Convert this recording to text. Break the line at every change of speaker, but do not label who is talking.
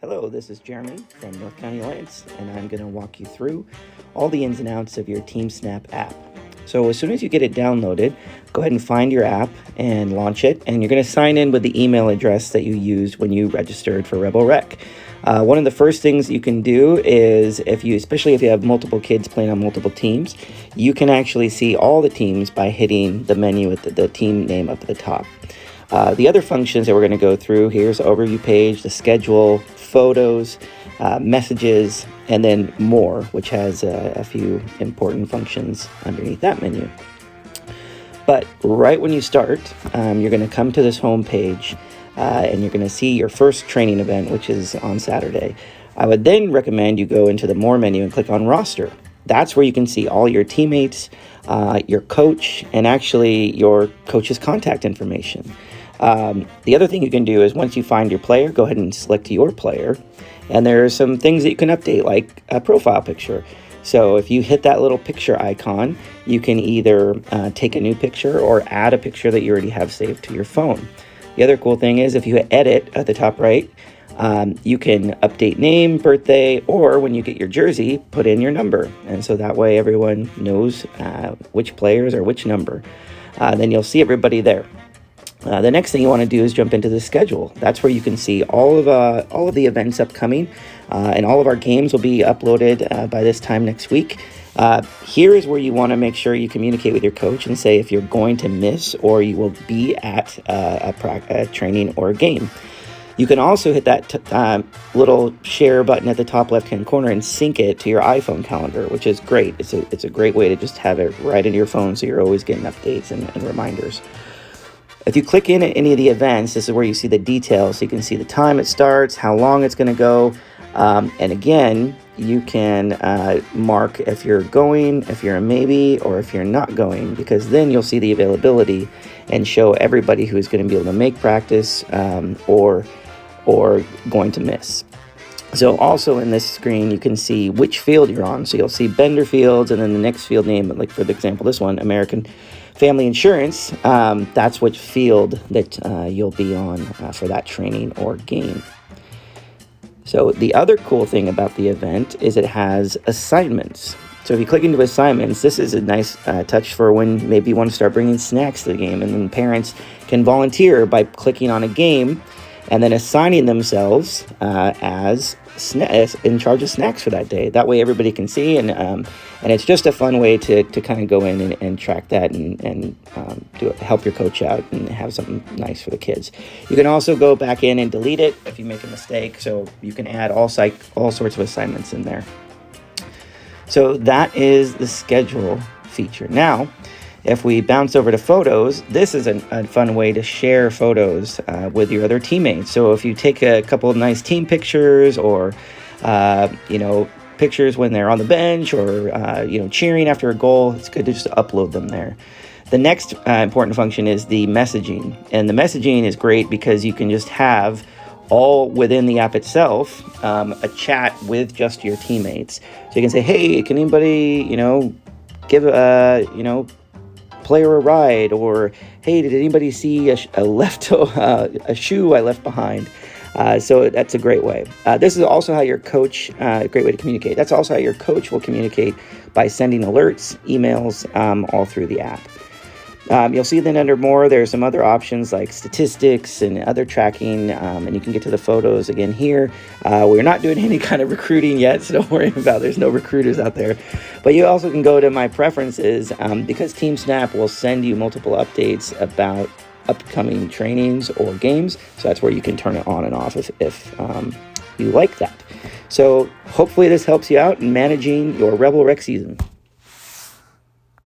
Hello, this is Jeremy from North County Alliance, and I'm going to walk you through all the ins and outs of your TeamSnap app. So as soon as you get it downloaded, go ahead and find your app and launch it, and you're going to sign in with the email address that you used when you registered for Rebel Rec. One of the first things you can do is, especially if you have multiple kids playing on multiple teams, you can actually see all the teams by hitting the menu with the team name up at the top. The other functions that we're going to go through, here's the overview page, the schedule, photos, messages, and then more, which has a few important functions underneath that menu. But right when you start, you're going to come to this home page and you're going to see your first training event, which is on Saturday. I would then recommend you go into the More menu and click on Roster. That's where you can see all your teammates, your coach, and actually your coach's contact information. The other thing you can do is once you find your player, go ahead and select your player. And there are some things that you can update, like a profile picture. So if you hit that little picture icon, you can either take a new picture or add a picture that you already have saved to your phone. The other cool thing is if you hit edit at the top right, you can update name, birthday, or when you get your jersey, put in your number. And so that way everyone knows which players or which number. Then you'll see everybody there. The next thing you want to do is jump into the schedule. That's where you can see all of the events upcoming, and all of our games will be uploaded by this time next week. Here is where you want to make sure you communicate with your coach and say if you're going to miss or you will be at a training or a game. You can also hit that little share button at the top left-hand corner and sync it to your iPhone calendar, which is great. It's a great way to just have it right into your phone so you're always getting updates and reminders. If you click in at any of the events, this is where you see the details. So you can see the time it starts, how long it's going to go. And again, you can mark if you're going, if you're a maybe, or if you're not going, because then you'll see the availability and show everybody who's going to be able to make practice or going to miss. So also in this screen, you can see which field you're on. So you'll see Bender Fields and then the next field name, like for example, this one, American Family Insurance. That's which field that you'll be on for that training or game. So the other cool thing about the event is it has assignments. So if you click into assignments, this is a nice touch for when maybe you want to start bringing snacks to the game, and then parents can volunteer by clicking on a game and then assigning themselves as in charge of snacks for that day. That way everybody can see, and it's just a fun way to kind of go in and track that and help your coach out and have something nice for the kids. You can also go back in and delete it if you make a mistake, so you can add all sorts of assignments in there. So that is the schedule feature. Now, if we bounce over to photos, this is a fun way to share photos with your other teammates. So if you take a couple of nice team pictures or, pictures when they're on the bench or, cheering after a goal, it's good to just upload them there. The next important function is the messaging. And the messaging is great because you can just have all within the app itself, a chat with just your teammates. So you can say, hey, can anybody, give player a ride, or hey, did anybody see a shoe I left behind? So that's a great way. This is also how your coach, great way to communicate. That's also how your coach will communicate by sending alerts, emails, all through the app. You'll see then under more, there's some other options like statistics and other tracking, and you can get to the photos again here. We're not doing any kind of recruiting yet, so don't worry about there's no recruiters out there. But you also can go to my preferences because TeamSnap will send you multiple updates about upcoming trainings or games. So that's where you can turn it on and off if you like that. So hopefully this helps you out in managing your Rebel Rec season.